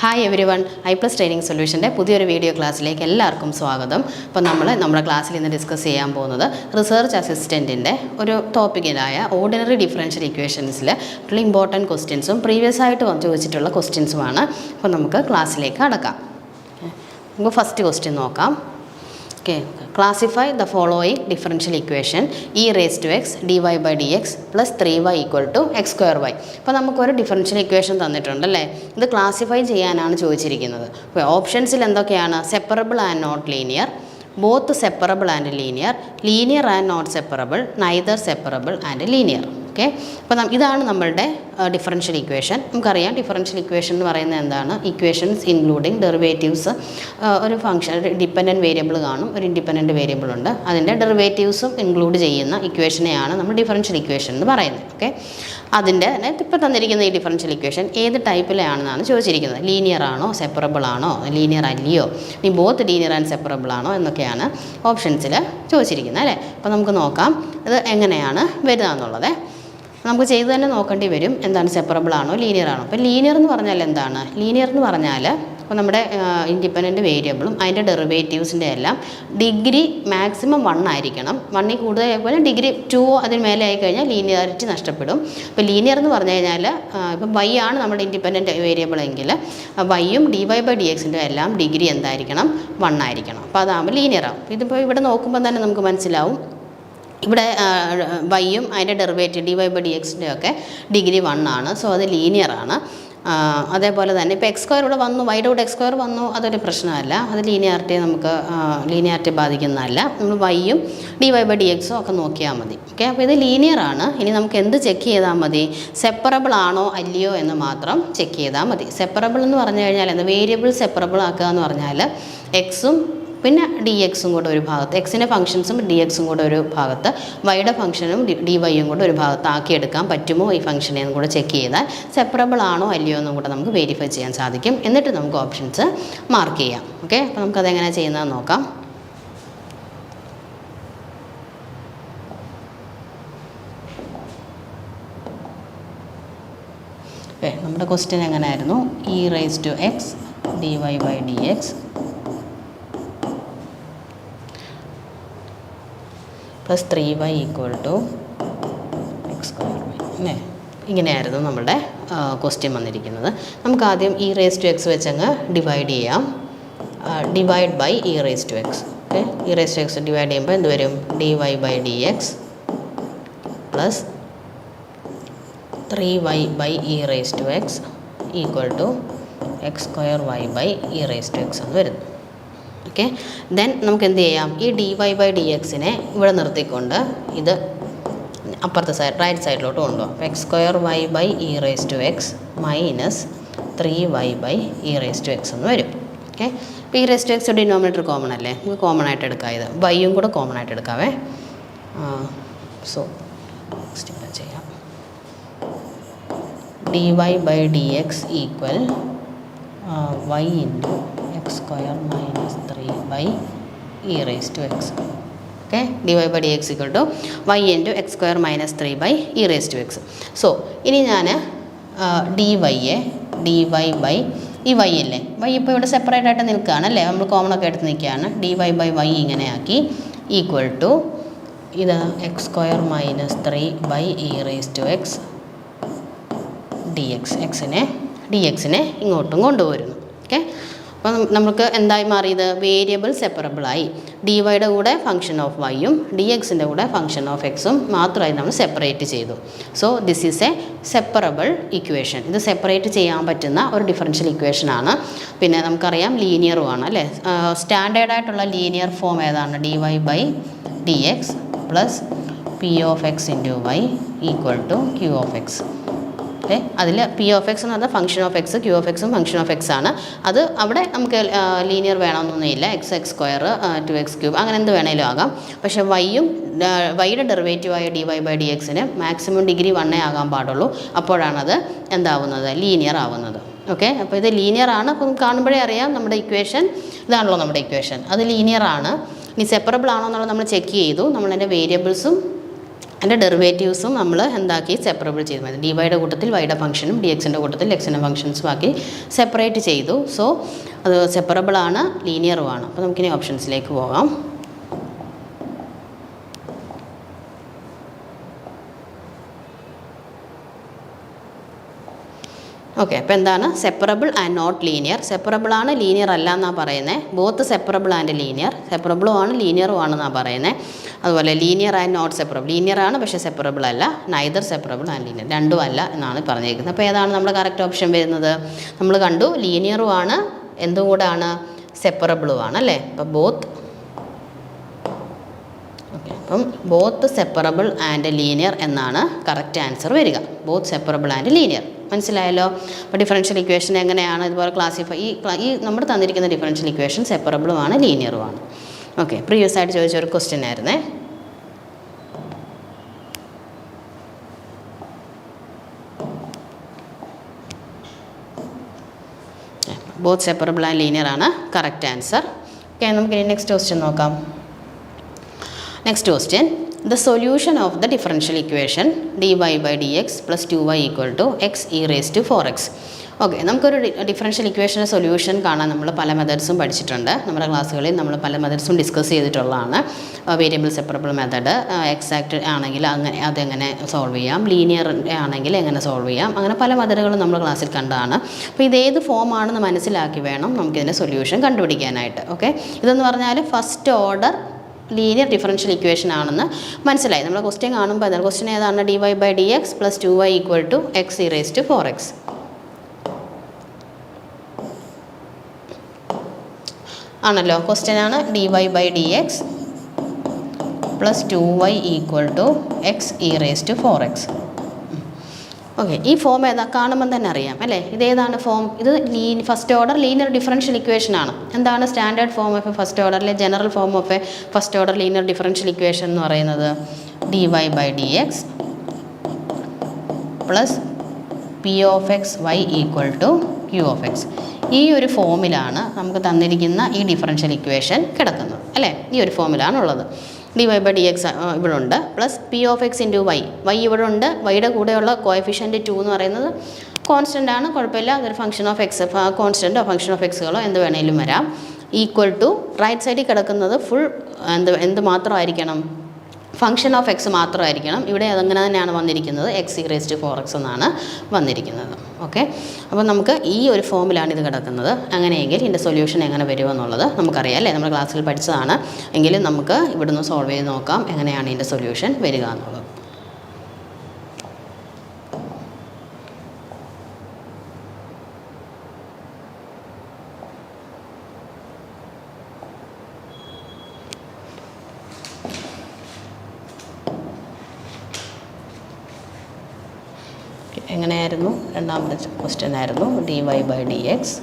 Hi everyone, I+ training സൊല്യൂഷൻ്റെ പുതിയൊരു video ക്ലാസ്സിലേക്ക് എല്ലാവർക്കും സ്വാഗതം. അപ്പോൾ നമ്മുടെ ക്ലാസ്സിൽ ഇന്ന് ഡിസ്കസ് ചെയ്യാൻ പോകുന്നത് റിസർച്ച് അസിസ്റ്റൻറ്റിൻ്റെ ഒരു ടോപ്പിക്കിലായ ഓർഡിനറി ഡിഫറൻഷ്യൽ ഇക്വേഷൻസിൽ ഇമ്പോർട്ടൻറ്റ് ക്വസ്റ്റ്യൻസും പ്രീവിയസ് ആയിട്ട് ചോദിച്ചിട്ടുള്ള ക്വസ്റ്റ്യൻസുമാണ്. അപ്പോൾ നമുക്ക് ക്ലാസ്സിലേക്ക് കടക്കാം. നമുക്ക് ഫസ്റ്റ് ക്വസ്റ്റ്യൻ നോക്കാം. Okay, classify the following differential equation e raised to x dy by dx plus 3y equal to x square y. അപ്പോൾ നമുക്കൊരു ഡിഫറൻഷ്യൽ ഇക്വേഷൻ തന്നിട്ടുണ്ടല്ലേ, ഇത് ക്ലാസിഫൈ ചെയ്യാനാണ് ചോദിച്ചിരിക്കുന്നത്. അപ്പോൾ ഓപ്ഷൻസിൽ എന്തൊക്കെയാണ്? Separable and not linear, both separable and linear, linear and not separable, neither separable and linear. Okay, അപ്പോൾ ഇതാണ് നമ്മളുടെ ഡിഫറൻഷ്യൽ ഇക്വേഷൻ. നമുക്കറിയാം ഡിഫറൻഷ്യൽ ഇക്വേഷൻ എന്ന് പറയുന്നത് എന്താണ്? Equations including derivatives. ഒരു ഫംഗ്ഷൻ, ഒരു ഡിപ്പെൻഡൻറ്റ് വേരിയബിൾ കാണും, ഒരു ഇൻഡിപെൻഡൻറ്റ് വേരിയബിൾ ഉണ്ട്, അതിൻ്റെ ഡെറിവേറ്റീവ്സും ഇൻക്ലൂഡ് ചെയ്യുന്ന ഇക്വേഷനെയാണ് നമ്മൾ ഡിഫറൻഷ്യൽ ഇക്വേഷൻ എന്ന് പറയുന്നത്. ഓക്കെ, അതിൻ്റെ ഇപ്പോൾ തന്നിരിക്കുന്ന ഈ ഡിഫറൻഷ്യൽ ഇക്വേഷൻ ഏത് ടൈപ്പിലാണെന്നാണ് ചോദിച്ചിരിക്കുന്നത്. ലീനിയർ ആണോ, സെപ്പറബിൾ ആണോ, ലീനിയർ അല്ലയോ, ഇനി ബോത്ത് ലീനിയർ ആൻഡ് സെപ്പറബിൾ ആണോ എന്നൊക്കെയാണ് ഓപ്ഷൻസിൽ ചോദിച്ചിരിക്കുന്നത് അല്ലേ. അപ്പോൾ നമുക്ക് നോക്കാം ഇത് എങ്ങനെയാണ് വരിക എന്നുള്ളത്. നമുക്ക് ചെയ്ത് തന്നെ നോക്കേണ്ടി വരും, എന്താണ് സെപ്പറബിൾ ആണോ ലീനിയർ ആണോ. അപ്പോൾ ലീനിയർ എന്ന് പറഞ്ഞാൽ എന്താണ്? ലീനിയർ എന്ന് പറഞ്ഞാൽ ഇപ്പോൾ നമ്മുടെ ഇൻഡിപെൻഡൻറ്റ് വേരിയബിളും അതിൻ്റെ ഡെറിവേറ്റീവ്സിൻ്റെ എല്ലാം ഡിഗ്രി മാക്സിമം 1 ആയിരിക്കണം. 1ൽ കൂടുതലായി പോലെ ഡിഗ്രി 2 അതിന് മേലെ ആയി കഴിഞ്ഞാൽ ലീനിയാരിറ്റി നഷ്ടപ്പെടും. ഇപ്പോൾ ലീനിയർ എന്ന് പറഞ്ഞു കഴിഞ്ഞാൽ ഇപ്പം y ആണ് നമ്മുടെ ഇൻഡിപെൻഡൻറ്റ് വേരിയബിൾ എങ്കിൽ y-യും dy by dx-ൻ്റെ എല്ലാം ഡിഗ്രി എന്തായിരിക്കണം? 1 ആയിരിക്കണം. അപ്പോൾ അതാകുമ്പോൾ ലീനിയർ ആവും. ഇതിപ്പോൾ ഇവിടെ നോക്കുമ്പോൾ തന്നെ നമുക്ക് മനസ്സിലാവും, ഇവിടെ y-യും അതിൻ്റെ ഡെറിവേറ്റീവ് dy by dx-ൻ്റെ ഒക്കെ ഡിഗ്രി 1 ആണ്. സോ അത് ലീനിയറാണ്. അതേപോലെ തന്നെ ഇപ്പോൾ x സ്ക്വയർ ഇവിടെ വന്നു, y-യുടെ കൂടെ x സ്ക്വയർ വന്നു, അതൊരു പ്രശ്നമല്ല, അത് ലീനിയാരിറ്റി ബാധിക്കുന്നതല്ല. നമ്മൾ y-യും dy by dx-ഉം ഒക്കെ നോക്കിയാൽ മതി. ഓക്കെ, അപ്പോൾ ഇത് ലീനിയറാണ്. ഇനി നമുക്ക് എന്ത് ചെക്ക് ചെയ്താൽ മതി? സെപ്പറബിൾ ആണോ അല്ലയോ എന്ന് മാത്രം ചെക്ക് ചെയ്താൽ മതി. സെപ്പറബിൾ എന്ന് പറഞ്ഞു കഴിഞ്ഞാൽ എന്താ? വേരിയബിൾ സെപ്പറബിൾ ആക്കുക എന്ന് പറഞ്ഞാൽ എക്സും പിന്നെ ഡി എക്സും കൂടെ ഒരു ഭാഗത്ത്, എക്സിൻ്റെ ഫംഗ്ഷൻസും ഡി എക്സും കൂടെ ഒരു ഭാഗത്ത്, വൈയുടെ ഫംഗ്ഷനും ഡി വൈയും കൂടെ ഒരു ഭാഗത്ത് ആക്കിയെടുക്കാൻ പറ്റുമോ ഈ ഫംഗ്ഷനെ എന്നും കൂടെ ചെക്ക് ചെയ്താൽ സെപ്പറബിൾ ആണോ അല്ലയോ എന്നും കൂടെ നമുക്ക് വെരിഫൈ ചെയ്യാൻ സാധിക്കും. എന്നിട്ട് നമുക്ക് ഓപ്ഷൻസ് മാർക്ക് ചെയ്യാം. ഓക്കെ, അപ്പോൾ നമുക്കതെങ്ങനെ ചെയ്യുന്നതെന്ന് നോക്കാം. നമ്മുടെ ക്വസ്റ്റ്യൻ എങ്ങനെയായിരുന്നു? E raise to x d Y by D X plus 3y equal to x square y അല്ലേ. ഇങ്ങനെയായിരുന്നു നമ്മുടെ ക്വസ്റ്റ്യൻ വന്നിരിക്കുന്നത്. നമുക്ക് ആദ്യം ഇ റേസ് ടു എക്സ് വെച്ചങ്ങ് ഡിവൈഡ് ചെയ്യാം. Divide by e raise to x. Okay, e raise to x divide ചെയ്യുമ്പോൾ എന്ത് വരും? D Y by D X plus 3y by e raise to x equal to x square y by e raise to x എന്ന് വരുന്നു. Okay, then നമുക്ക് എന്ത് ചെയ്യാം? ഈ d Y by d എക്സിനെ ഇവിടെ നിർത്തിക്കൊണ്ട് ഇത് അപ്പുറത്തെ സൈഡ് റൈറ്റ് സൈഡിലോട്ട് കൊണ്ടുപോകാം. അപ്പോൾ x square y by e raise to x minus 3y by e raise to x എന്ന് വരും. ഓക്കെ, ഇപ്പോൾ e raise to x denominator common അല്ലേ, നമുക്ക് കോമൺ ആയിട്ട് എടുക്കാം. ഇത് വൈയും കൂടെ കോമൺ ആയിട്ട് എടുക്കാവേ. സോ നെക്സ്റ്റ് ഇവിടെ ചെയ്യാം. D Y by D x equal y into x square minus 3 by e raise to x. Okay, d Y by D x equal to y into x square minus 3 by e raise to x. So ഇനി ഞാൻ d Y by ഈ y അല്ലേ, y ഇപ്പോൾ ഇവിടെ separate ആയിട്ട് നിൽക്കുകയാണ് അല്ലേ, നമ്മൾ കോമൺ ഒക്കെ എടുത്ത് നിൽക്കുകയാണ്. ഡി വൈ ബൈ y ഇങ്ങനെ ആക്കി ഈക്വൽ ടു ഇത് x square minus 3 by e raise to x d x. D എക്സിനെ ഇങ്ങോട്ടും കൊണ്ടുവരുന്നു. ഓക്കെ, അപ്പോൾ നമുക്ക് എന്തായി മാറിയത്? വേരിയബിൾ സെപ്പറബിളായി. ഡി വൈയുടെ കൂടെ ഫംഗ്ഷൻ ഓഫ് വൈയും ഡി എക്സിൻ്റെ കൂടെ ഫംഗ്ഷൻ ഓഫ് എക്സും മാത്രമായി നമ്മൾ സെപ്പറേറ്റ് ചെയ്തു. So this is a separable equation. ഇത് സെപ്പറേറ്റ് ചെയ്യാൻ പറ്റുന്ന ഒരു ഡിഫറൻഷ്യൽ ഇക്വേഷനാണ്. പിന്നെ നമുക്കറിയാം ലീനിയറുമാണ് അല്ലേ. സ്റ്റാൻഡേർഡായിട്ടുള്ള ലീനിയർ ഫോം ഏതാണ്? D Y by D X plus P of x into y equal to Q of x. Okay, അതിൽ പി ഓഫ് എക്സ് എന്ന് പറഞ്ഞാൽ function of x, q of എക്സും ഫംഗ്ഷൻ ഓഫ് എക്സ് ആണ്. അത് അവിടെ നമുക്ക് ലീനിയർ വേണമെന്നൊന്നുമില്ല. എക്സ് സ്ക്വയർ 2x ക്യൂബ് അങ്ങനെ എന്ത് വേണേലും ആകാം. പക്ഷേ വൈയുടെ ഡെറിവേറ്റീവായ ഡി വൈ ബൈ ഡി എക്സിന് മാക്സിമം ഡിഗ്രി 1 ആകാൻ പാടുള്ളൂ. അപ്പോഴാണത് എന്താവുന്നത്? ലീനിയർ ആവുന്നത്. ഓക്കെ, അപ്പോൾ ഇത് ലീനിയർ ആണ്. അപ്പം കാണുമ്പോഴേ അറിയാം നമ്മുടെ ഇക്വേഷൻ ഇതാണല്ലോ നമ്മുടെ ഇക്വേഷൻ, അത് ലീനിയർ ആണ്. ഇനി സെപ്പറബിൾ ആണോ എന്നുള്ളത് നമ്മൾ ചെക്ക് ചെയ്തു. നമ്മളതിൻ്റെ വേരിയബിൾസും അതിൻ്റെ ഡെറിവേറ്റീവ്സും നമ്മൾ എന്താക്കി സെപ്പറബിൾ ചെയ്തു മതി. ഡി വൈയുടെ കൂട്ടത്തിൽ വൈയുടെ ഫംഗ്ഷനും ഡി എക്സിൻ്റെ കൂട്ടത്തിൽ എക്സിൻ്റെ ഫംഗ്ഷൻസും ആക്കി സെപ്പറേറ്റ് ചെയ്തു. സോ അത് സെപ്പറബിളാണ്, ലീനിയറുമാണ്. അപ്പോൾ നമുക്കിനി ഓപ്ഷൻസിലേക്ക് പോകാം. ഓക്കെ, അപ്പോൾ എന്താണ് സെപ്പറബിൾ ആൻഡ് നോട്ട് ലീനിയർ? സെപ്പറബിളാണ്, ലീനിയർ അല്ല എന്നാണ് പറയുന്നത്. ബോത്ത് സെപ്പറബിൾ ആൻഡ് ലീനിയർ, സെപ്പറബിളും ആണ് ലീനിയറും ആണെന്നാണ് പറയുന്നത്. അതുപോലെ linear and not separable, linear ആണ് പക്ഷേ സെപ്പറബിൾ അല്ല. നൈദർ സെപ്പറബിൾ ആൻഡ് ലീനിയർ, രണ്ടും അല്ല എന്നാണ് പറഞ്ഞിരിക്കുന്നത്. അപ്പോൾ ഏതാണ് നമ്മുടെ കറക്റ്റ് ഓപ്ഷൻ വരുന്നത്? നമ്മൾ കണ്ടു ലീനിയറും ആണ്, എന്തുകൂടാണ്, സെപ്പറബിളും ആണ് അല്ലേ. അപ്പോൾ ബോത്ത്, ഓക്കെ, അപ്പം ബോത്ത് സെപ്പറബിൾ ആൻഡ് ലീനിയർ എന്നാണ് കറക്റ്റ് ആൻസർ വരിക. ബോത്ത് സെപ്പറബിൾ ആൻഡ് ലീനിയർ, മനസ്സിലായല്ലോ. അപ്പോൾ ഡിഫറൻഷ്യൽ ഇക്വേഷൻ എങ്ങനെയാണ് ഇതുപോലെ ക്ലാസിഫൈ, ഈ നമ്മൾ തന്നിരിക്കുന്ന ഡിഫറൻഷ്യൽ ഇക്വേഷൻ സെപ്പറബിളുമാണ് ലീനിയറുമാണ്. ഓക്കെ, പ്രീവിയസ് ആയിട്ട് ചോദിച്ച ഒരു ക്വസ്റ്റ്യൻ ആയിരുന്നേ. ബോത്ത് സെപ്പറബിൾ ആൻഡ് ലീനിയർ ആണ് കറക്റ്റ് ആൻസർ. ഓക്കെ, നമുക്ക് ഇനി നെക്സ്റ്റ് ക്വസ്റ്റ്യൻ നോക്കാം. Next question, the solution of the differential equation dy by dx plus 2y equal to x e raised to 4x. Okay, നമുക്കൊരു differential ഇക്വേഷൻ്റെ solution കാണാൻ നമ്മൾ പല മെത്തേഡ്സും പഠിച്ചിട്ടുണ്ട്. നമ്മുടെ ക്ലാസ്സുകളിൽ നമ്മൾ പല മെത്തേഡ്സും ഡിസ്കസ് ചെയ്തിട്ടുള്ളതാണ്. വേരിയബിൾ സെപ്പറബിൾ മെത്തേഡ്, എക്സാക്റ്റ് ആണെങ്കിൽ അങ്ങനെ അതെങ്ങനെ സോൾവ് ചെയ്യാം, ലീനിയർ ആണെങ്കിൽ എങ്ങനെ സോൾവ് ചെയ്യാം, അങ്ങനെ പല മെത്തേഡുകളും നമ്മൾ ക്ലാസ്സിൽ കണ്ടതാണ്. അപ്പോൾ ഇതേത് ഫോമാണെന്ന് മനസ്സിലാക്കി വേണം നമുക്കിതിൻ്റെ സൊല്യൂഷൻ കണ്ടുപിടിക്കാനായിട്ട്. ഓക്കെ, ഇതെന്ന് പറഞ്ഞാൽ first order linear differential equation ആണെന്ന് മനസ്സിലായി. നമ്മൾ ക്വസ്റ്റ്യൻ കാണുമ്പോൾ അതാണ് ക്വസ്റ്റ്യൻ ഏതാണ്? D Y by D X plus 2y equal to x e raise to 4x ആണല്ലോ. ക്വസ്റ്റ്യൻ ആണ് d Y by D X plus 2y equal to x e raise to 4x. Okay, ഈ form ഏതാ? കാണുമ്പം തന്നെ അറിയാം അല്ലേ, ഇതേതാണ് form? ഇത് first order linear differential equation ആണ്. എന്താണ് standard form of a first ഓർഡറിലെ general form of a first order linear differential equation എന്ന് പറയുന്നത് D Y by D X plus P of X Y equal to Q of X. ഈ ഒരു ഫോമിലാണ് നമുക്ക് തന്നിരിക്കുന്ന ഈ ഡിഫറൻഷ്യൽ ഇക്വേഷൻ കിടക്കുന്നത് അല്ലേ. ഈ ഒരു ഫോമിലാണ് ഉള്ളത്. D Y by D x ഇവിടെ ഉണ്ട്, plus P of x into y, y ഇവിടെ ഉണ്ട്. വൈയുടെ കൂടെയുള്ള കോഎഫിഷ്യൻറ്റ് 2 എന്ന് പറയുന്നത് കോൺസ്റ്റൻ്റ് ആണ്, കുഴപ്പമില്ല. അതൊരു ഫംഗ്ഷൻ ഓഫ് എക്സ്, കോൺസ്റ്റൻറ്റോ ഫംഗ്ഷൻ ഓഫ് എക്സുകളോ എന്ത് വേണേലും വരാം. ഈക്വൽ ടു റൈറ്റ് സൈഡിൽ കിടക്കുന്നത് ഫുൾ എന്ത് മാത്രമായിരിക്കണം? ഫംഗ്ഷൻ ഓഫ് എക്സ് മാത്രമായിരിക്കണം. ഇവിടെ അതങ്ങനെ തന്നെയാണ് വന്നിരിക്കുന്നത്, X e raise to 4x എന്നാണ് വന്നിരിക്കുന്നത്. ഓക്കെ, അപ്പോൾ നമുക്ക് ഈ ഒരു ഫോമിലാണ് ഇത് കിടക്കുന്നത്. അങ്ങനെയെങ്കിൽ ഇതിൻ്റെ സൊല്യൂഷൻ എങ്ങനെ വരുമെന്നുള്ളത് നമുക്കറിയാം അല്ലേ, നമ്മൾ ക്ലാസ്സിൽ പഠിച്ചതാണ്. എങ്കിലും നമുക്ക് ഇവിടുന്ന് സോൾവ് ചെയ്ത് നോക്കാം എങ്ങനെയാണ് ഇതിൻ്റെ സൊല്യൂഷൻ വരിക എന്നുള്ളത്. എങ്ങനെയായിരുന്നു? രണ്ടാമത്തെ ക്വസ്റ്റ്യൻ ആയിരുന്നു d Y by D X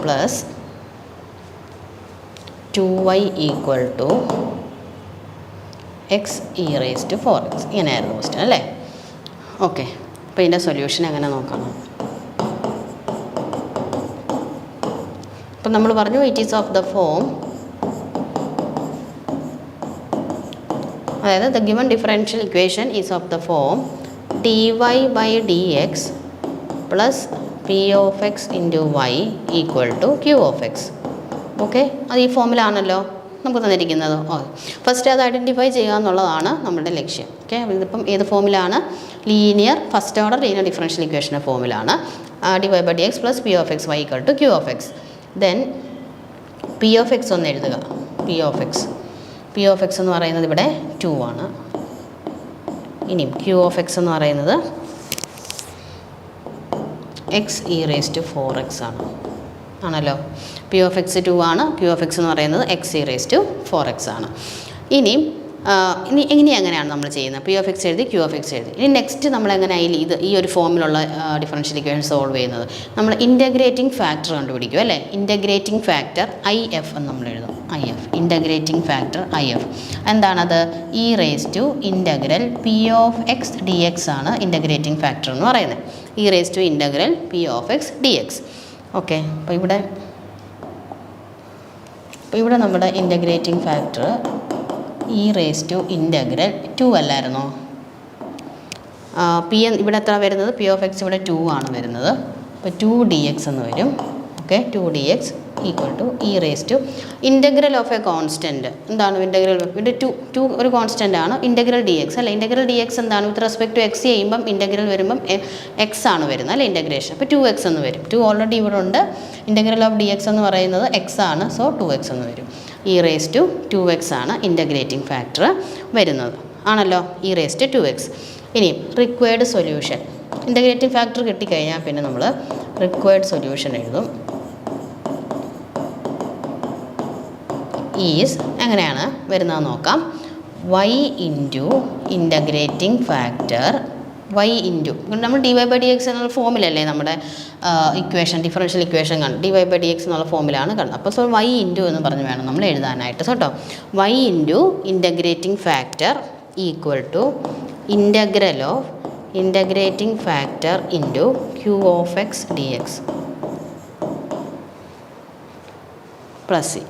plus 2y equal to x e raise to 4x. ഇങ്ങനെയായിരുന്നു ക്വസ്റ്റ്യൻ അല്ലേ. ഓക്കെ, അപ്പോൾ ഇതിൻ്റെ സൊല്യൂഷൻ എങ്ങനെ നോക്കണം? അപ്പം നമ്മൾ പറഞ്ഞു it is of the form, അതായത് the given differential equation is of the form dy by dx plus p of x into y equal to q of x. Okay, അത് ഈ ഫോമിലാണല്ലോ നമുക്ക് തന്നിരിക്കുന്നത്. ഫസ്റ്റ് അത് ഐഡൻറ്റിഫൈ ചെയ്യുക എന്നുള്ളതാണ് നമ്മുടെ ലക്ഷ്യം. ഓക്കെ, ഇതിപ്പം ഏത് ഫോമിലാണ്? Linear first order linear differential ഇക്വേഷൻ്റെ ഫോമിലാണ്. dy by dx plus p of x y equal to q of x. Then p of x ഒന്ന് എഴുതുക. p of x എന്ന് പറയുന്നത് ഇവിടെ 2 ആണ്. ഇനിയും ക്യൂ ഓഫ് എക്സ് എന്ന് പറയുന്നത് X e raise to 4x ആണല്ലോ. പി ഓഫ് എക്സ് 2 ആണ്, ക്യൂ ഓഫ് എക്സ് എന്ന് പറയുന്നത് X e raise to 4x ആണ്. ഇനി എങ്ങനെയാണ് നമ്മൾ ചെയ്യുന്നത്? പി ഓഫ് എക്സ് എഴുതി, ക്യൂ ഓഫ് എക്സ് എഴുതി. ഇനി നെക്സ്റ്റ് നമ്മൾ എങ്ങനെയായി ഈ ഒരു ഫോമിലുള്ള ഡിഫറൻഷ്യൽ ഇക്വേഷൻ സോൾവ് ചെയ്യുന്നത്? നമ്മൾ ഇൻ്റഗ്രേറ്റിംഗ് ഫാക്ടർ കണ്ടുപിടിക്കും അല്ലേ. ഇൻ്റഗ്രേറ്റിംഗ് ഫാക്ടർ IF എന്ന് നമ്മൾ എഴുതും. IF, ഇൻ്റഗ്രേറ്റിംഗ് ഫാക്ടർ IF എന്താണത്? E raise to integral p of x d x ആണ് ഇൻ്റഗ്രേറ്റിംഗ് ഫാക്ടർ എന്ന് പറയുന്നത്. E raise to integral p of x d x. Okay, അപ്പോൾ ഇവിടെ നമ്മുടെ integrating factor e raise to integral 2 അല്ലായിരുന്നോ? P ഇവിടെ എത്ര വരുന്നത്? പി ഓഫ് എക്സ് ഇവിടെ 2 ആണ് വരുന്നത്. അപ്പോൾ 2dx എന്ന് വരും. Okay, 2dx equal to e raise to integral of a constant. എന്താണ് ഇൻ്റഗ്രൽ? ഇവിടെ 2 ഒരു കോൺസ്റ്റൻ്റ് ആണ്. ഇൻ്റഗ്രൽ ഡി എക്സ് അല്ല, ഇൻ്റഗ്രൽ ഡി എക്സ് എന്താണ്? വിത്ത് റെസ്പെക്ട് ടു എക്സ് ചെയ്യുമ്പം ഇൻ്റഗ്രൽ വരുമ്പം എക്സ് ആണ് വരുന്നത് അല്ലേ, ഇൻ്റഗ്രേഷൻ. അപ്പോൾ 2x എന്ന് വരും. 2 ഓൾറെഡി ഇവിടെ ഉണ്ട്. ഇൻ്റഗ്രൽ ഓഫ് ഡി എക്സ് എന്ന് പറയുന്നത് എക്സ് ആണ്. സോ 2x എന്ന് വരും. ഇ റേസ് ടു 2x ആണ് ഇൻ്റഗ്രേറ്റിംഗ് ഫാക്ടർ വരുന്നത് ആണല്ലോ, ഇ റേസ് ടു 2x. ഇനി റിക്വയർഡ് സൊല്യൂഷൻ. ഇൻ്റഗ്രേറ്റിംഗ് ഫാക്ടർ കിട്ടിക്കഴിഞ്ഞാൽ പിന്നെ നമ്മൾ റിക്വയർഡ് സൊല്യൂഷൻ എഴുതും. ഈസ് എങ്ങനെയാണ് വരുന്നതെന്ന് നോക്കാം. y into integrating factor y into നമ്മൾ dy ബൈ dx എന്നുള്ള ഫോമിലല്ലേ നമ്മുടെ ഇക്വേഷൻ, ഡിഫറൻഷ്യൽ ഇക്വേഷൻ കാണും. dy ബൈ dx എന്നുള്ള ഫോമിലാണ് കാണുന്നത്. അപ്പോൾ സോ y ഇൻറ്റു എന്ന് പറഞ്ഞ് വേണം നമ്മൾ എഴുതാനായിട്ട് കേട്ടോ. y into integrating factor equal to integral of integrating factor into q of x d X plus c.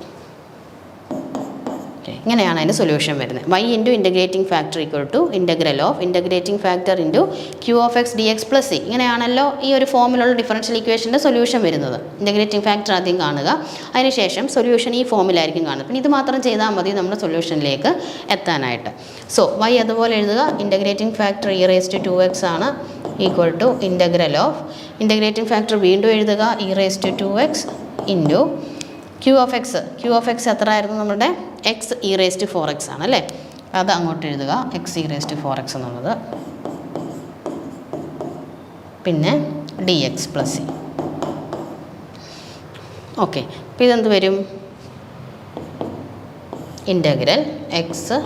ഇങ്ങനെയാണ് അതിൻ്റെ സൊല്യൂഷൻ വരുന്നത്. y into integrating factor equal to integral of integrating factor into q of x d X plus c. ഇങ്ങനെയാണല്ലോ ഈ ഒരു ഫോമിലുള്ള differential ഇക്വേഷൻ്റെ solution വരുന്നത്. Integrating factor ആദ്യം കാണുക, അതിനുശേഷം സൊല്യൂഷൻ ഈ ഫോമിലായിരിക്കും കാണുന്നത്. പിന്നെ ഇത് മാത്രം ചെയ്താൽ മതി നമ്മുടെ സൊല്യൂഷനിലേക്ക് എത്താനായിട്ട്. സോ y അതുപോലെ എഴുതുക. Integrating factor e raise to 2x ആണ് equal to integral of integrating factor വീണ്ടും എഴുതുക, e raise to 2x into q of x എത്ര ആയിരുന്നു നമ്മുടെ? X e raise to 4x ആണ് അല്ലേ, അത് അങ്ങോട്ട് എഴുതുക, X e raise to 4x എന്നുള്ളത്. പിന്നെ d X plus c. Okay, അപ്പോൾ ഇതെന്ത് വരും? Integral x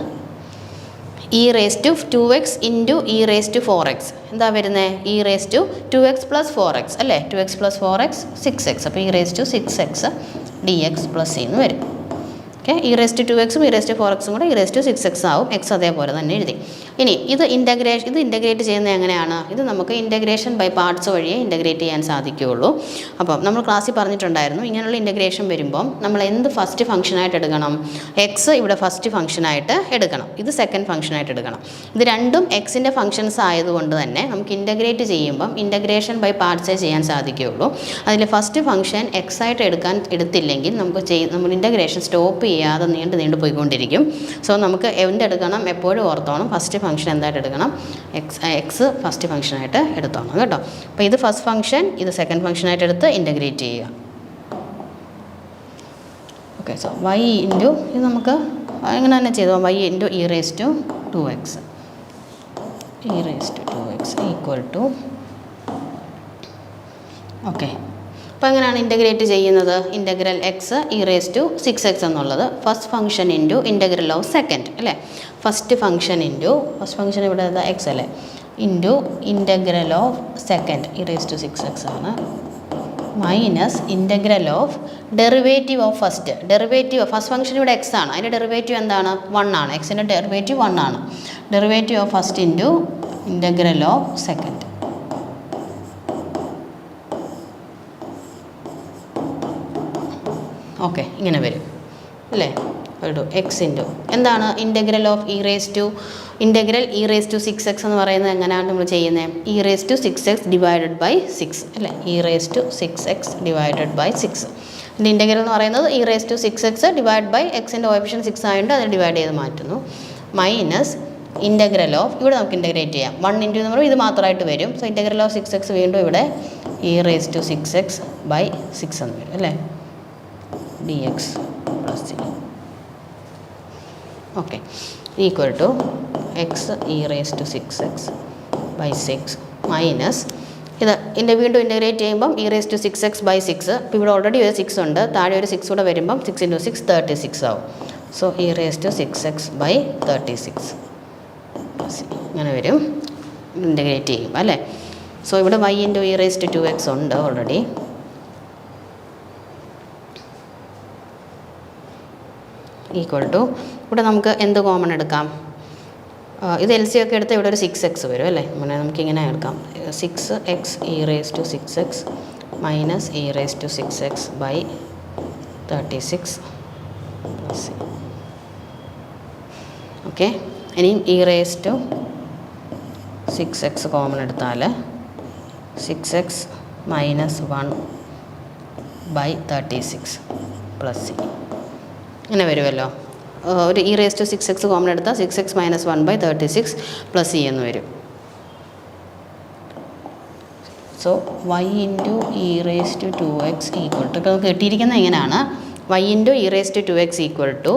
e raise to 2x into e raise to 4x. എന്താ വരുന്നത്? E raise to 2x plus 4x അല്ലേ, 2x പ്ലസ് 4x 6x. അപ്പോൾ e raise to 6x d X plus c എന്ന് വരും. Okay, e raise to 2xും e raise to 4xും കൂടെ e raise to 6x ആവും. എക്സ് അതേപോലെ തന്നെ എഴുതി. ഇനി ഇത് ഇൻ്റഗ്രേറ്റ് ചെയ്യുന്നത് എങ്ങനെയാണ്? ഇത് നമുക്ക് ഇൻ്റഗ്രേഷൻ ബൈ പാർട്സ് വഴിയേ ഇൻ്റഗ്രേറ്റ് ചെയ്യാൻ സാധിക്കുകയുള്ളൂ. അപ്പം നമ്മൾ ക്ലാസ്സിൽ പറഞ്ഞിട്ടുണ്ടായിരുന്നു, ഇങ്ങനെയുള്ള ഇൻ്റഗ്രേഷൻ വരുമ്പം നമ്മൾ എന്ത് ഫസ്റ്റ് ഫംഗ്ഷനായിട്ട് എടുക്കണം? എക്സ് ഇവിടെ ഫസ്റ്റ് ഫംഗ്ഷനായിട്ട് എടുക്കണം, ഇത് സെക്കൻഡ് ഫംഗ്ഷനായിട്ട് എടുക്കണം. ഇത് രണ്ടും എക്സിൻ്റെ ഫംഗ്ഷൻസ് ആയതുകൊണ്ട് തന്നെ നമുക്ക് ഇൻ്റഗ്രേറ്റ് ചെയ്യുമ്പം ഇൻ്റഗ്രേഷൻ ബൈ പാർട്സേ ചെയ്യാൻ സാധിക്കുകയുള്ളൂ. അതിൽ ഫസ്റ്റ് ഫംഗ്ഷൻ എക്സ് ആയിട്ട് എടുത്തില്ലെങ്കിൽ നമ്മൾ ഇൻ്റഗ്രേഷൻ സ്റ്റോപ്പ് ചെയ്യാതെ നീണ്ടു പോയിക്കൊണ്ടിരിക്കും. സോ നമുക്ക് എന്തെടുക്കണം? എപ്പോഴും ഓർത്തോണം, ഫസ്റ്റ് ഫംഗ്ഷൻ എന്തായിട്ട് എടുക്കണം? എക്സ് ഫസ്റ്റ് ഫംഗ്ഷനായിട്ട് എടുത്തോണം കേട്ടോ. അപ്പോൾ ഇത് ഫസ്റ്റ് ഫംഗ്ഷൻ, ഇത് സെക്കൻഡ് ഫംഗ്ഷനായിട്ട് എടുത്ത് ഇൻ്റഗ്രേറ്റ് ചെയ്യുക. ഓക്കെ, സോ y ഇൻറ്റു ഇത് നമുക്ക് എങ്ങനെ തന്നെ ചെയ്തു, y into e raise to 2x equal to. Okay, അപ്പോൾ എങ്ങനെയാണ് ഇൻ്റഗ്രേറ്റ് ചെയ്യുന്നത്? Integral x e raise to 6x എന്നുള്ളത് first function into integral of second അല്ലേ, ഫസ്റ്റ് ഫംഗ്ഷൻ ഇവിടെ എക്സ് അല്ലേ, into integral of second e raise to 6x ആണ്, minus integral of derivative of first function ഇവിടെ x ആണ്, അതിൻ്റെ derivative എന്താണ്? 1 ആണ്. എക്സിൻ്റെ ഡെറിവേറ്റീവ് 1 ആണ്. Derivative of first into integral of second. Okay, ഇങ്ങനെ വരും അല്ലേ, ഒരു എക്സ് ഇൻറ്റു എന്താണ്? Integral of e raise to 6x എന്ന് പറയുന്നത് എങ്ങനെയാണ് നമ്മൾ ചെയ്യുന്നത്? E raise to 6x divided by 6 അല്ലേ, e raise to 6x divided by 6. ഇതിൻ്റെ ഇൻ്റഗ്രൽ എന്ന് പറയുന്നത് e raise to 6x divide by എക്സിൻ്റെ കോഎഫിഷ്യന്റ് 6 ആയതുകൊണ്ട് അതിനെ ഡിവൈഡ് ചെയ്ത് മാറ്റുന്നു, മൈനസ് ഇൻ്റഗ്രൽ ഓഫ് ഇവിടെ നമുക്ക് ഇൻ്റഗ്രേറ്റ് ചെയ്യാം 1 ഇൻറ്റു എന്ന് പറയുമ്പോൾ ഇത് മാത്രമായിട്ട് വരും. സോ ഇൻ്റഗ്രൽ ഓഫ് 6x വീണ്ടും ഇവിടെ E raise to 6x by 6 എന്ന് വരും അല്ലേ, d X plus c. Okay, equal to x e raise to 6x by 6 minus ഇതിൻ്റെ വീണ്ടും ഇൻ്റഗ്രേറ്റ് ചെയ്യുമ്പം E raise to 6x by 6. ഇപ്പോൾ ഇവിടെ ഓൾറെഡി ഒരു 6 ഉണ്ട്, താഴെ ഒരു 6 കൂടെ വരുമ്പം 6 ഇൻറ്റു 6 36 ആവും. So e raise to 6x by 36 ഇങ്ങനെ വരും ഇൻ്റഗ്രേറ്റ് ചെയ്യും അല്ലേ. സോ ഇവിടെ y into e raise to 2x ഉണ്ട് ഓൾറെഡി. ഈക്വൽ ടു ഇവിടെ നമുക്ക് എന്ത് കോമൺ എടുക്കാം? ഇത് എൽ സി ഒക്കെ എടുത്ത് ഇവിടെ ഒരു 6x വരും അല്ലേ, അങ്ങനെ നമുക്കിങ്ങനെ എടുക്കാം 6x e raise to 6x minus e raise to 6x by 36 plus okay. ഇനി e raise to 6x common എടുത്താൽ 6x മൈനസ് 1/36 പ്ലസ് സി ഇങ്ങനെ വരുമല്ലോ. ഒരു E raise to 6x common എടുത്താൽ 6x മൈനസ് 1/36 പ്ലസ് സി എന്ന് വരും. So y into e raise to 2x equal to നമുക്ക് കിട്ടിയിരിക്കുന്നത് എങ്ങനെയാണ്? y into e raise to 2x equal to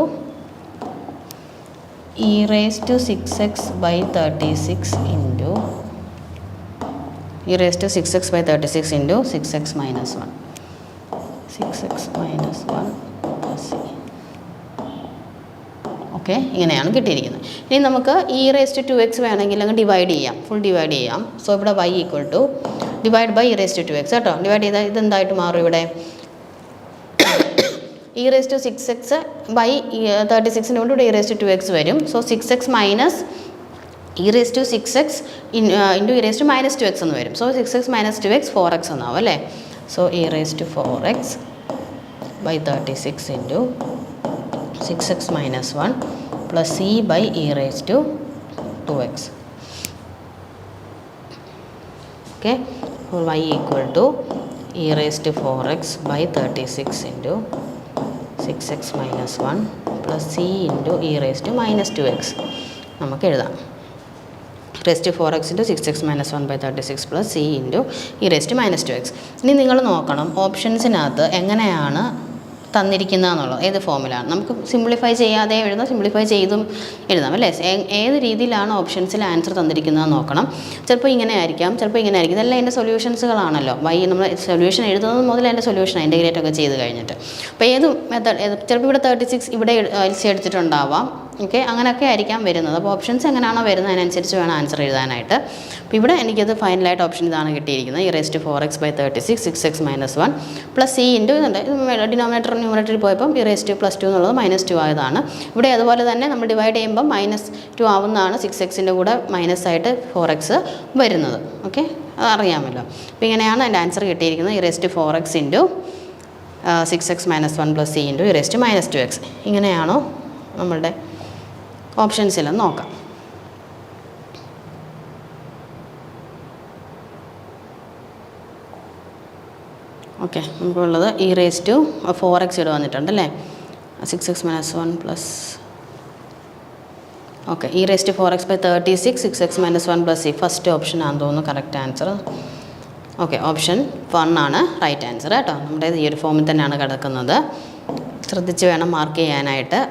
e raise to 6x/36 into e raise to 6x/36 into 6x minus 1 6x minus 1 plus c. Okay, ഇങ്ങനെയാണ് കിട്ടിയിരിക്കുന്നത്. ഇനി നമുക്ക് E raise to 2x വേണമെങ്കിൽ അങ്ങ് divide ചെയ്യാം, ഫുൾ ഡിവൈഡ് ചെയ്യാം. So ഇവിടെ y equal to divide by e raise to 2x കേട്ടോ. ഡിവൈഡ് ചെയ്താൽ ഇതെന്തായിട്ട് മാറും? ഇവിടെ ഇ റേസ് ടു 6x/36 കൊണ്ട് ഇ റേസ് ടു 2x വരും. So 6x minus e raise to 6x into e raise to minus 2x എന്ന് വരും. So 6x minus 2x 4x എന്നാവും അല്ലേ. So e raise to 4x/36 into 6x minus 1 plus c by e raise to 2x. Okay, y equal to e raise to 4x/36 into 6x minus 1 plus c into e raise to minus 2x നമുക്ക് എഴുതാം. Raise to 4x into 6x minus 1/36 plus c into e raise to minus 2x. ഇനി നിങ്ങൾ നോക്കണം ഓപ്ഷൻസിനകത്ത് എങ്ങനെയാണ് തന്നിരിക്കുന്നതെന്നുള്ളത്, ഏത് ഫോമിലാണ്. നമുക്ക് simplify ചെയ്യാതെ എഴുതാം, സിംപ്ലിഫൈ ചെയ്തും എഴുതാം അല്ലേ. ഏത് രീതിയിലാണ് ഓപ്ഷൻസിൽ ആൻസർ തന്നിരിക്കുന്നതെന്ന് നോക്കണം. ചിലപ്പോൾ ഇങ്ങനെ ആയിരിക്കാം, ചിലപ്പോൾ ഇങ്ങനെ ആയിരിക്കും. ഇതെല്ലാം എൻ്റെ സൊല്യൂഷൻസുകളാണല്ലോ. നമ്മൾ സൊല്യൂഷൻ എഴുതുന്നത് മുതൽ എൻ്റെ സൊല്യൂഷൻ ഇൻറ്റഗ്രേറ്റ് ഒക്കെ ചെയ്ത് കഴിഞ്ഞിട്ട്. അപ്പോൾ ഏത് മെത്തേഡ്, ചിലപ്പോൾ ഇവിടെ 36 ഇവിടെ എൽസി എടുത്തിട്ടുണ്ടാവാം. ഓക്കെ, അങ്ങനെയൊക്കെ ആയിരിക്കാം വരുന്നത്. അപ്പോൾ ഓപ്ഷൻസ് എങ്ങനെയാണോ വരുന്നത് അതിനനുസരിച്ച് വേണം ആൻസർ എഴുതാനായിട്ട്. അപ്പോൾ ഇവിടെ എനിക്കത് ഫൈനലായിട്ട് ഓപ്ഷൻ ഇതാണ് കിട്ടിയിരിക്കുന്നത്. E raise to 4x/36 6x minus 1 plus c into denominator ന്യൂമറേറ്ററിൽ പോയപ്പോൾ ഇ റേസ് ടു +2 എന്നുള്ളത് -2 ആയതാണ്. ഇവിടെ അതുപോലെ തന്നെ നമ്മൾ ഡിവൈഡ് ചെയ്യുമ്പോൾ -2 ആവുന്നതാണ് 6xൻ്റെ കൂടെ മൈനസായിട്ട് 4x വരുന്നത്. ഓക്കെ, അത് അറിയാമല്ലോ. അപ്പോൾ ഇങ്ങനെയാണ് എൻ്റെ ആൻസർ കിട്ടിയിരിക്കുന്നത്. E raise to 4x into 6x minus 1 plus c into e raise to -2x. ഇങ്ങനെയാണോ നമ്മളുടെ ഓപ്ഷൻസിലും നോക്കാം. ഓക്കെ, നമുക്കുള്ളത് ഇ റേസ് ടു 4x ഇവിടെ വന്നിട്ടുണ്ടല്ലേ. 6x minus 1 plus okay e raise to 4x/36 6x minus 1 plus c. First option ആണെന്ന് തോന്നുന്നു correct answer. Okay, option 1 ആണ് right answer കേട്ടോ. നമ്മുടെ ഈ ഒരു ഫോമിൽ തന്നെയാണ് കിടക്കുന്നത്. ശ്രദ്ധിച്ച് വേണം മാർക്ക് ചെയ്യാനായിട്ട്.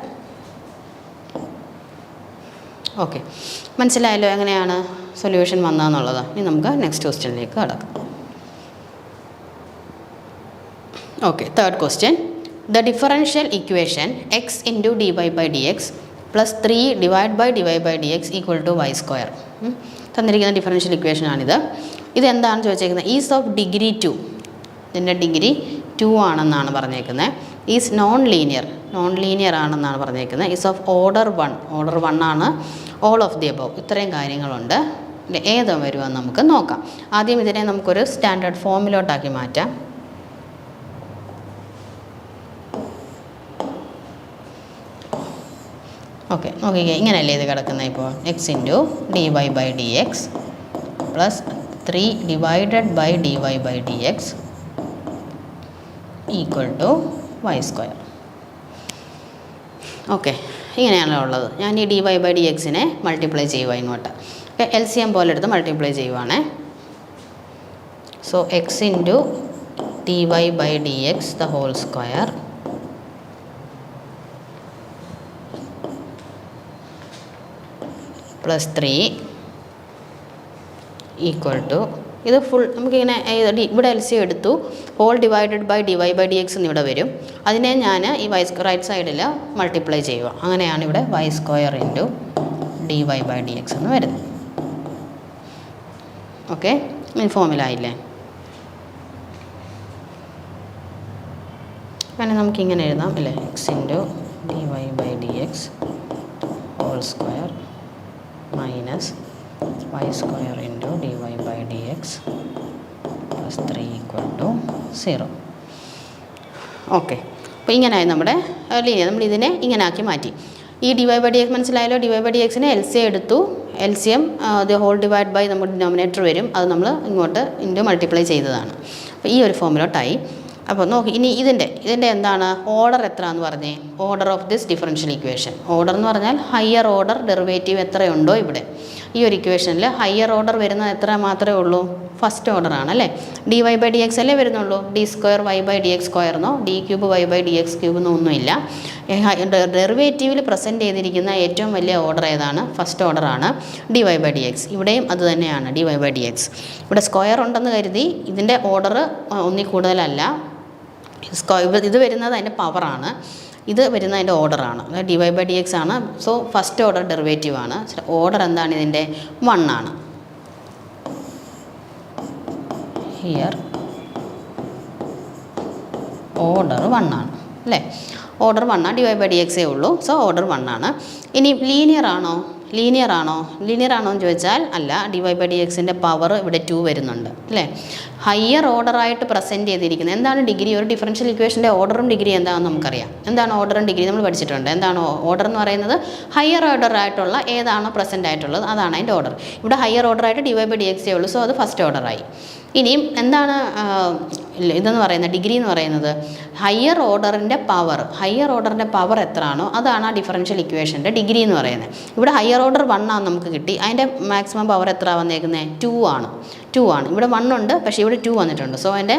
ഓക്കെ, മനസ്സിലായല്ലോ എങ്ങനെയാണ് സൊല്യൂഷൻ വന്നതെന്നുള്ളത്. ഇനി നമുക്ക് നെക്സ്റ്റ് ക്വസ്റ്റ്യനിലേക്ക് കടക്കാം. Okay, third question. The differential equation x into dy/dx plus 3 divide equal to y². തന്നിരിക്കുന്ന ഡിഫറൻഷ്യൽ ഇക്വേഷനാണിത്. ഇതെന്താണെന്ന് ചോദിച്ചേക്കുന്നത്? ഈസ് ഓഫ് ഡിഗ്രി 2, ഇതിൻ്റെ ഡിഗ്രി 2 ആണെന്നാണ് പറഞ്ഞേക്കുന്നത്. ഈസ് നോൺ ലീനിയർ ആണെന്നാണ് പറഞ്ഞേക്കുന്നത്. ഈസ് ഓഫ് ഓർഡർ 1 ആണ്. All of the above. ഇത്രയും കാര്യങ്ങളുണ്ട്. ഏത് വരുമെന്ന് നമുക്ക് നോക്കാം. ആദ്യം ഇതിനെ നമുക്കൊരു സ്റ്റാൻഡേർഡ് ഫോമിലോട്ടാക്കി മാറ്റാം. ഓക്കെ, നോക്കിക്കേ, ഇങ്ങനെയല്ലേ ഇത് കിടക്കുന്നത്. ഇപ്പോൾ x into dy/dx plus 3 divided equal to y². Okay, ഇങ്ങനെയാണല്ലോ ഉള്ളത്. ഞാൻ ഈ dy/dxനെ മൾട്ടിപ്ലൈ ചെയ്യുക ഇങ്ങോട്ട്. ഓക്കെ, LCM പോലെ എടുത്ത് മൾട്ടിപ്ലൈ ചെയ്യുവാണേ. So x into dy/dx the whole square plus 3 equal to ഇത് ഫുൾ നമുക്കിങ്ങനെ ഇവിടെ LCM എടുത്തു. ഹോൾ ഡിവൈഡഡ്/dy/dx എന്ന് ഇവിടെ വരും. അതിനെ ഞാൻ ഈ റൈറ്റ് സൈഡിൽ മൾട്ടിപ്ലൈ ചെയ്യുക. അങ്ങനെയാണ് ഇവിടെ y² ഇൻറ്റു dy/dx എന്ന് വരുന്നത്. ഓക്കെ, ഫോമിലായില്ലേ? അങ്ങനെ നമുക്കിങ്ങനെ എഴുതാം അല്ലേ. x into dy/dx whole square minus y² into dy/dx plus 3 equal to 0. Okay, അപ്പോൾ ഇങ്ങനെയായി നമ്മുടെ ലീനിയർ. നമ്മൾ ഇതിനെ ഇങ്ങനെ ആക്കി മാറ്റി. ഈ ഡിവൈ ബൈ ഡി എക്സ് മനസ്സിലായല്ലോ. ഡിവൈ ബൈ ഡി എക്സിന് LCM എടുത്തു. LCM the whole divide by നമ്മുടെ ഡിനോമിനേറ്റർ വരും. അത് നമ്മൾ ഇങ്ങോട്ട് ഇൻറ്റു മൾട്ടിപ്ലൈ ചെയ്തതാണ്. അപ്പോൾ ഈ ഒരു ഫോമിലോട്ടായി. അപ്പോൾ നോക്കി ഇനി ഇതിൻ്റെ എന്താണ് ഓർഡർ എത്ര എന്ന് പറഞ്ഞേ? Order of this differential equation. Order എന്ന് പറഞ്ഞാൽ ഹയർ ഓർഡർ ഡെറിവേറ്റീവ് എത്രയുണ്ടോ ഇവിടെ ഈ ഒരു ഇക്വേഷനിൽ ഹയർ ഓർഡർ വരുന്നത് എത്ര മാത്രമേ ഉള്ളൂ? ഫസ്റ്റ് ഓർഡർ ആണ് അല്ലേ. dy ബൈ ഡി എക്സ് അല്ലേ വരുന്നുള്ളൂ. d² y by D x സ്ക്വയർന്നോ d³ y by D x cube എന്നോ ഒന്നുമില്ല. ഡെറിവേറ്റീവിൽ പ്രസൻറ്റ് ചെയ്തിരിക്കുന്ന ഏറ്റവും വലിയ ഓർഡർ ഏതാണ്? ഫസ്റ്റ് ഓർഡർ ആണ് dy ബൈ ഡി എക്സ്. ഇവിടെയും അത് തന്നെയാണ് dy ബൈ ഡി എക്സ്. ഇവിടെ സ്ക്വയർ ഉണ്ടെന്ന് കരുതി ഇതിൻ്റെ ഓർഡർ ഒന്നിൽ കൂടുതലല്ല. ഇത് വരുന്നത് അതിൻ്റെ പവറാണ്, ഇത് വരുന്ന അതിൻ്റെ ഓർഡറാണ്. dy ബൈ ഡി എക്സ് ആണ്. സോ ഫസ്റ്റ് ഓർഡർ ഡെറിവേറ്റീവ് ആണ്. ഓർഡർ എന്താണ് ഇതിൻ്റെ? 1 ആണ്. ഹിയർ ഓർഡർ 1 ആണ് അല്ലേ. ഓർഡർ 1 ആണ്. dy ബൈ ഡി എക്സേ ഉള്ളൂ. സോ ഓർഡർ 1 ആണ്. ഇനി ലീനിയർ ആണോ എന്ന് ചോദിച്ചാൽ അല്ല. dy ബൈ ഡി എക്സിൻ്റെ പവർ ഇവിടെ 2 വരുന്നുണ്ട് അല്ലേ. ഹയർ ഓർഡറായിട്ട് പ്രസൻറ്റ് ചെയ്തിരിക്കുന്നത് എന്താണ്? ഡിഗ്രി. ഒരു ഡിഫറൻഷ്യൽ ഇക്വേഷൻ്റെ ഓർഡറും ഡിഗ്രി എന്താണെന്ന് നമുക്കറിയാം. എന്താണ് ഓർഡറും ഡിഗ്രി? നമ്മൾ പഠിച്ചിട്ടുണ്ട്. എന്താണ് ഓർഡർ എന്ന് പറയുന്നത്? ഹയർ ഓർഡർ ആയിട്ടുള്ള ഏതാണോ പ്രസൻറ്റ് ആയിട്ടുള്ളത് അതാണ് അതിൻ്റെ ഓർഡർ. ഇവിടെ ഹയർ ഓർഡറായിട്ട് dy ബൈ ഡി എക്സേ ഉള്ളൂ. സോ അത് ഫസ്റ്റ് ഓർഡറായി. ഇനിയും എന്താണ് ഇതെന്ന് പറയുന്നത്? ഡിഗ്രി എന്ന് പറയുന്നത് ഹയർ ഓർഡറിൻ്റെ പവർ എത്രയാണോ അതാണ് ആ ഡിഫറൻഷ്യൽ ഇക്വേഷൻ്റെ ഡിഗ്രി എന്ന് പറയുന്നത്. ഇവിടെ ഹയർ ഓർഡർ 1 ആണ് നമുക്ക് കിട്ടി. അതിൻ്റെ മാക്സിമം പവർ എത്ര വന്നേക്കുന്നത്? 2 ആണ്. ഇവിടെ 1 ഉണ്ട്, പക്ഷേ ഇവിടെ 2 വന്നിട്ടുണ്ട്. സോ അതിൻ്റെ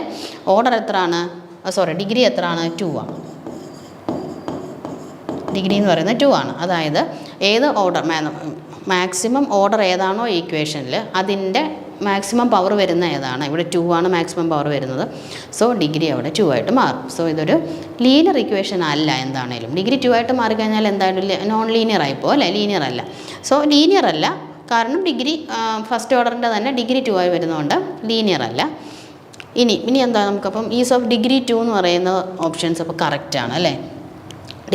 ഓർഡർ എത്രയാണ്? ഡിഗ്രി എത്രയാണ്? 2 ആണ്. ഡിഗ്രി എന്ന് പറയുന്നത് 2 ആണ്. അതായത് ഏത് ഓർഡർ മാക്സിമം ഓർഡർ ഏതാണോ ഈ ഇക്വേഷനിൽ അതിൻ്റെ മാക്സിമം പവർ വരുന്ന ഏതാണ്? ഇവിടെ 2 ആണ് മാക്സിമം പവർ വരുന്നത്. സോ ഡിഗ്രി അവിടെ 2 ആയിട്ട് മാറും. സോ ഇതൊരു ലീനിയർ ഇക്വേഷൻ അല്ല. എന്താണേലും ഡിഗ്രി 2 ആയിട്ട് മാറിക്കഴിഞ്ഞാൽ എന്തായാലും നോൺ ലീനിയർ ആയിപ്പോ അല്ലേ. ലീനിയർ അല്ല. സോ ലീനിയർ അല്ല, കാരണം ഡിഗ്രി ഫസ്റ്റ് ഓർഡറിൻ്റെ തന്നെ ഡിഗ്രി 2 ആയി വരുന്നതുകൊണ്ട് ലീനിയർ അല്ല. ഇനി എന്താ നമുക്കപ്പം ഈസ് ഓഫ് ഡിഗ്രി 2 എന്ന് പറയുന്ന ഓപ്ഷൻസ് അപ്പോൾ കറക്റ്റാണ് അല്ലേ.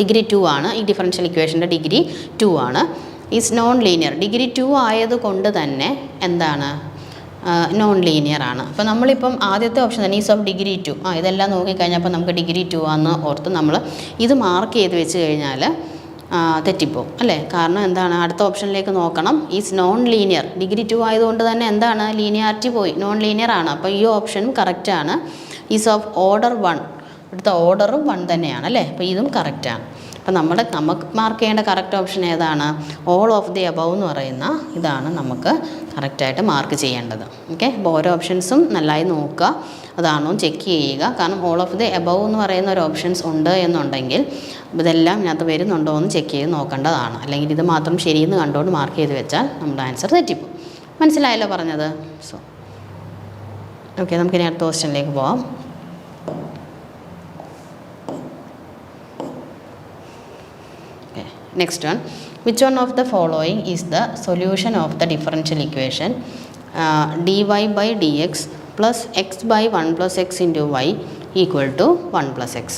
ഡിഗ്രി 2 ആണ്. ഈ ഡിഫറൻഷ്യൽ ഇക്വേഷൻ്റെ ഡിഗ്രി 2 ആണ്. Is known linear. ഡിഗ്രി 2 ആയതുകൊണ്ട് തന്നെ എന്താണ്? നോൺ ലീനിയർ ആണ്. അപ്പോൾ നമ്മളിപ്പം ആദ്യത്തെ ഓപ്ഷൻ തന്നെ ഈസ് ഓഫ് ഡിഗ്രി 2 ഇതെല്ലാം നോക്കിക്കഴിഞ്ഞപ്പോൾ നമുക്ക് ഡിഗ്രി 2 ആണെന്ന് ഓർത്ത് നമ്മൾ ഇത് മാർക്ക് ചെയ്ത് വെച്ച് കഴിഞ്ഞാൽ തെറ്റിപ്പോവും അല്ലേ. കാരണം എന്താണ്? അടുത്ത ഓപ്ഷനിലേക്ക് നോക്കണം. Is known linear. ഡിഗ്രി 2 ആയതുകൊണ്ട് തന്നെ എന്താണ്? ലീനിയാരിറ്റി പോയി, നോൺ ലീനിയർ ആണ്. അപ്പോൾ ഈ ഓപ്ഷനും കറക്റ്റാണ്. Is of order 1. ഇവിടുത്തെ ഓർഡറും 1 തന്നെയാണ് അല്ലേ. അപ്പോൾ ഇതും കറക്റ്റാണ്. അപ്പോൾ നമുക്ക് മാർക്ക് ചെയ്യേണ്ട കറക്റ്റ് ഓപ്ഷൻ ഏതാണ്? ഓൾ ഓഫ് ദി അബവ് എന്ന് പറയുന്ന ഇതാണ് നമുക്ക് കറക്റ്റായിട്ട് മാർക്ക് ചെയ്യേണ്ടത്. ഓക്കെ. അപ്പോൾ ഓരോ ഓപ്ഷൻസും നന്നായി നോക്കുക, അതാണോ ചെക്ക് ചെയ്യുക. കാരണം ഓൾ ഓഫ് ദി അബവ് എന്ന് പറയുന്ന ഒരു ഓപ്ഷൻസ് ഉണ്ട് എന്നുണ്ടെങ്കിൽ ഇതെല്ലാം ഇതിനകത്ത് വരുന്നുണ്ടോ എന്ന് ചെക്ക് ചെയ്ത് നോക്കേണ്ടതാണ്. അല്ലെങ്കിൽ ഇത് മാത്രം ശരിയെന്ന് കണ്ടുകൊണ്ട് മാർക്ക് ചെയ്ത് വെച്ചാൽ നമ്മുടെ ആൻസർ തെറ്റിപ്പോകും. മനസ്സിലായല്ലോ പറഞ്ഞത്? സോ ഓക്കെ, നമുക്കിനി അടുത്ത ക്വസ്റ്റ്യനിലേക്ക് പോവാം. Next one, which one of the following is the solution of the differential equation dy by dx plus x by 1 plus x into y equal to 1 plus x?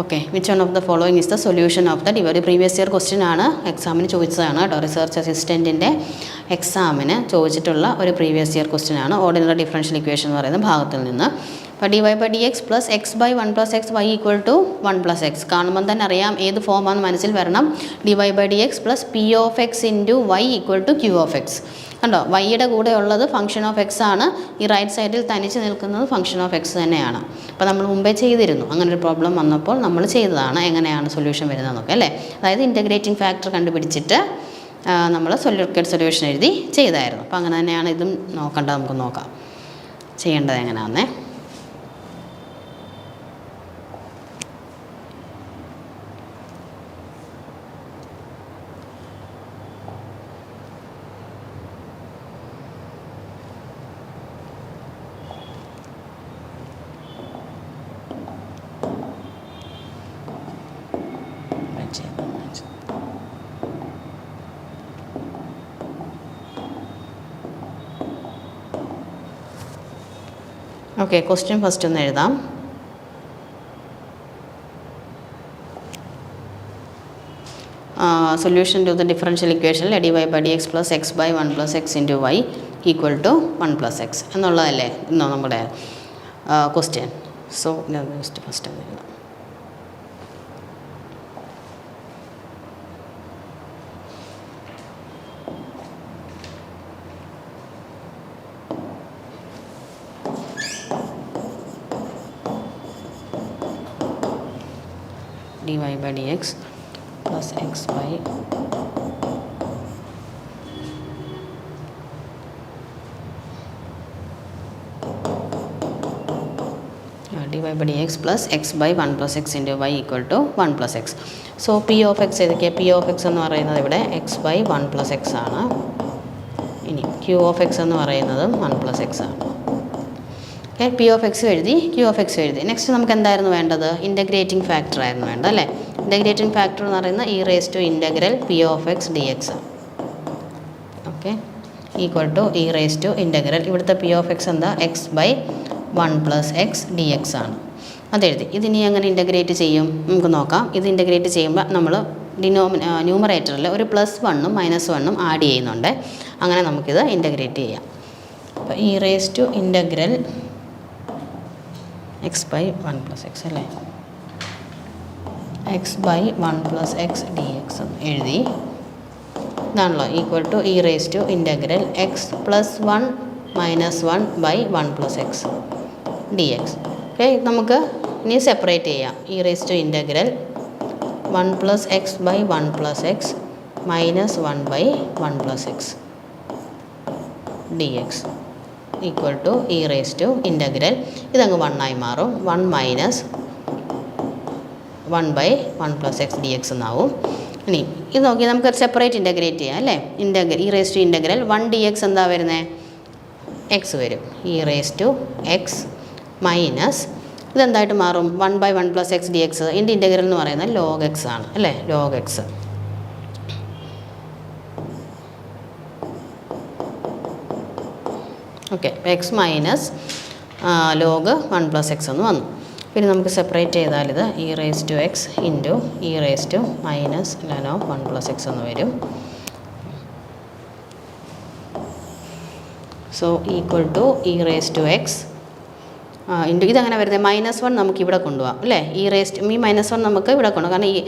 Okay, which one of the following is the solution of the previous year question ആണ്. എക്സാമിന് ചോദിച്ചതാണ് കേട്ടോ. Research അസിസ്റ്റൻറ്റിൻ്റെ എക്സാമിന് ചോദിച്ചിട്ടുള്ള ഒരു previous year question ആണ്. Ordinary differential equation എന്ന് പറയുന്ന ഭാഗത്തിൽ നിന്ന്. അപ്പോൾ dy by D X plus x by 1 plus x Y equal to 1 plus x. കാണുമ്പോൾ തന്നെ അറിയാം ഏത് ഫോമാണെന്ന് മനസ്സിൽ വരണം. dy by D X plus P of x into y equal to Q of x. കണ്ടോ, വൈയുടെ കൂടെ ഉള്ളത് ഫംഗ്ഷൻ ഓഫ് എക്സ് ആണ്. ഈ റൈറ്റ് സൈഡിൽ തനിച്ച് നിൽക്കുന്നത് ഫംഗ്ഷൻ ഓഫ് എക്സ് തന്നെയാണ്. അപ്പോൾ നമ്മൾ മുമ്പേ ചെയ്തിരുന്നു. അങ്ങനെ ഒരു പ്രോബ്ലം വന്നപ്പോൾ നമ്മൾ ചെയ്തതാണ് എങ്ങനെയാണ് സൊല്യൂഷൻ വരുന്നതെന്നൊക്കെ അല്ലേ. അതായത് ഇൻറ്റഗ്രേറ്റിംഗ് ഫാക്ടർ കണ്ടുപിടിച്ചിട്ട് നമ്മൾ സൊല്യൂഷൻ എഴുതി ചെയ്തായിരുന്നു. അപ്പോൾ അങ്ങനെ തന്നെയാണ് ഇതും നോക്കേണ്ടത്. നമുക്ക് നോക്കാം ചെയ്യേണ്ടത് എങ്ങനെയാണെന്നേ. ഓക്കെ, ക്വസ്റ്റ്യൻ ഫസ്റ്റ് ഒന്ന് എഴുതാം. Solution to the differential equation dy by D X plus x by 1 plus x into y equal to 1 plus x എന്നുള്ളതല്ലേ ഇന്നോ നമ്മുടെ ക്വസ്റ്റ്യൻ. സോ ഫസ്റ്റ് ഒന്ന് എഴുതാം. dx plus x by dx plus x by 1 plus x into y equal to 1 plus x. So p of x ഏതൊക്കെയാണ്? p of x എന്ന് പറയുന്നത് ഇവിടെ x by 1 plus x ആണ്. ഇനി q of x എന്ന് പറയുന്നതും 1 plus x ആണ്. Okay, p of x എഴുതി, q of x എഴുതി. നെക്സ്റ്റ് നമുക്ക് എന്തായിരുന്നു വേണ്ടത്? ഇൻ്റഗ്രേറ്റിംഗ് ഫാക്ടർ ആയിരുന്നു വേണ്ടത് അല്ലേ? ഇൻ്റഗ്രേറ്റിംഗ് ഫാക്ടർ എന്ന് പറയുന്നത് e raised to integral p of x dx. Okay, equal to e raised to integral ഇവിടുത്തെ p of x എന്താ? x by 1 plus x dx ആണ്. അതെഴുതി. ഇതിനി എങ്ങനെ ഇൻ്റഗ്രേറ്റ് ചെയ്യും നമുക്ക് നോക്കാം. ഇത് ഇൻ്റഗ്രേറ്റ് ചെയ്യുമ്പോൾ നമ്മൾ ന്യൂമറേറ്ററിൽ ഒരു +1ഉം -1ഉം ആഡ് ചെയ്യുന്നുണ്ട്. അങ്ങനെ നമുക്കിത് ഇൻ്റഗ്രേറ്റ് ചെയ്യാം. അപ്പോൾ e raised to integral x by 1 plus x അല്ലേ? x by 1 plus x dx എഴുതി. ഇതാണല്ലോ equal to e raised to integral x plus 1 minus 1 by 1 plus x dx. Okay, നമുക്ക് ഇനി സെപ്പറേറ്റ് ചെയ്യാം. e raised to integral 1 plus x by 1 plus x minus 1 by 1 plus x dx equal to e raised to integral ഇതങ്ങ് 1 ആയി മാറും. 1 minus 1 by 1 plus x dx എന്നാവും. ഇനി ഇത് നോക്കി നമുക്ക് സെപ്പറേറ്റ് ഇൻ്റഗ്രേറ്റ് ചെയ്യാം അല്ലേ? e raised to integral 1 dx എന്താ വരുന്നത്? x വരും. e raised to x minus ഇതെന്തായിട്ട് മാറും? 1 by 1 plus x dx. ഇതിൻ്റെ ഇൻ്റഗ്രൽ എന്ന് പറയുന്നത് log x ആണ് അല്ലേ? log x. Okay, x minus log 1 plus x എന്ന് വന്നു. പിന്നെ നമുക്ക് സെപ്പറേറ്റ് ചെയ്താൽ ഇത് e raised to x into e raised to minus ln of 1 plus x എന്ന് വരും. So equal to e raised to x into ഇതങ്ങനെ വരുന്നത് -1 നമുക്കിവിടെ കൊണ്ടുപോകാം അല്ലേ? e raised -1 നമുക്ക് ഇവിടെ കൊണ്ടുപോകാം. കാരണം ഈ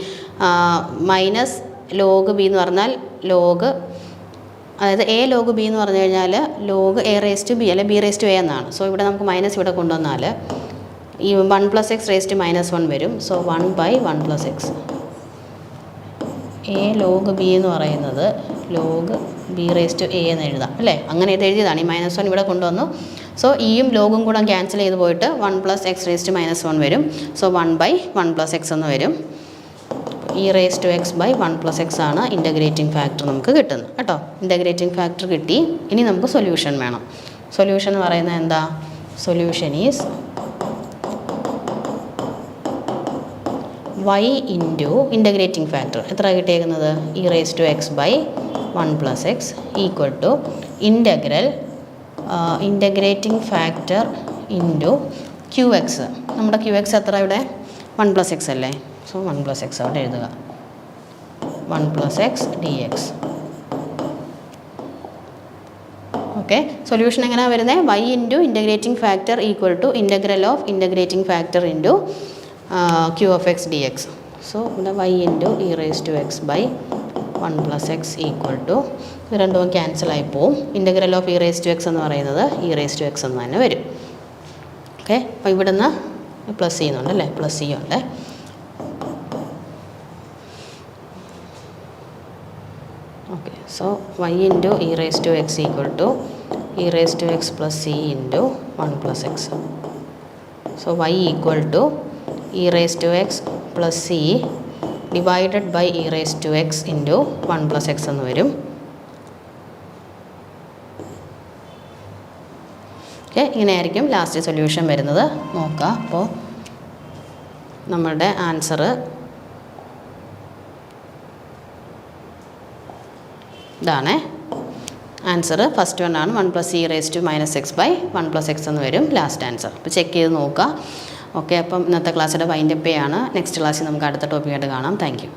മൈനസ് ലോഗ് ബി എന്ന് പറഞ്ഞാൽ ലോഗ്, അതായത് a log b എന്ന് പറഞ്ഞു കഴിഞ്ഞാൽ log a raised to b അല്ലെ b raised to a എന്നാണ്. സോ ഇവിടെ നമുക്ക് മൈനസ് ഇവിടെ കൊണ്ടുവന്നാൽ ഈ 1 പ്ലസ് എക്സ് raised to -1 വരും. So 1 by 1 plus X. a log b എന്ന് പറയുന്നത് log b raised to a എന്ന് എഴുതാം അല്ലേ? അങ്ങനെ ഇത് എഴുതിയതാണ്. ഈ -1 ഇവിടെ കൊണ്ടുവന്നു. സോ ഈയും ലോഗും കൂടെ ക്യാൻസൽ ചെയ്ത് പോയിട്ട് 1 പ്ലസ് എക്സ് raised to -1 വരും. സോ 1 by 1 പ്ലസ് എക്സ് എന്ന് വരും. e raised to x by 1 plus x ആണ് ഇൻ്റഗ്രേറ്റിംഗ് ഫാക്ടർ നമുക്ക് കിട്ടുന്നത് കേട്ടോ. ഇൻ്റഗ്രേറ്റിംഗ് ഫാക്ടർ കിട്ടി. ഇനി നമുക്ക് സൊല്യൂഷൻ വേണം. സൊല്യൂഷൻ എന്ന് പറയുന്നത് എന്താ? Solution is y into integrating factor എത്ര കിട്ടിയേക്കുന്നത്? e raised to x by 1 plus x equal to integrating factor into qx. നമ്മുടെ qx എത്ര ഇവിടെ? 1 plus x അല്ലേ? സോ 1 പ്ലസ് എക്സ് അവിടെ എഴുതുക. 1 plus x d x. Okay, solution എങ്ങനെയാണ് വരുന്നത്? y into integrating factor equal to integral of integrating factor into q of x d x. So ഇവിടെ y into e raised to x by 1 plus x equal to ഇത് രണ്ടും ക്യാൻസലായി പോവും. Integral of e raised to x എന്ന് പറയുന്നത് e raised to x എന്ന് തന്നെ വരും. ഓക്കെ, അപ്പോൾ ഇവിടെ നിന്ന് പ്ലസ് ചെയ്യുന്നുണ്ട് അല്ലേ? പ്ലസ് ചെയ്യുന്നുണ്ട്. Okay, so y into e raised to x equal to e raised to x plus c into 1 plus x. So y equal to e raised to x plus c divided by e raised to x into 1 plus x എന്ന് വരും. Okay, ഇങ്ങനെയായിരിക്കും last solution വരുന്നത്. നോക്കാം. അപ്പോൾ നമ്മളുടെ answer ഇതാണ്. Answer first one ആണ്. 1 plus e raised to -x by 1 plus x എന്ന് വരും ലാസ്റ്റ് ആൻസർ. അപ്പോൾ ചെക്ക് ചെയ്ത് നോക്കുക. ഓക്കെ, അപ്പം ഇന്നത്തെ ക്ലാസ്സിൻ്റെ വൈൻഡപ്പ് ആണ്. നെക്സ്റ്റ് ക്ലാസ്സിൽ നമുക്ക് അടുത്ത ടോപ്പിക്കായിട്ട് കാണാം. Thank you.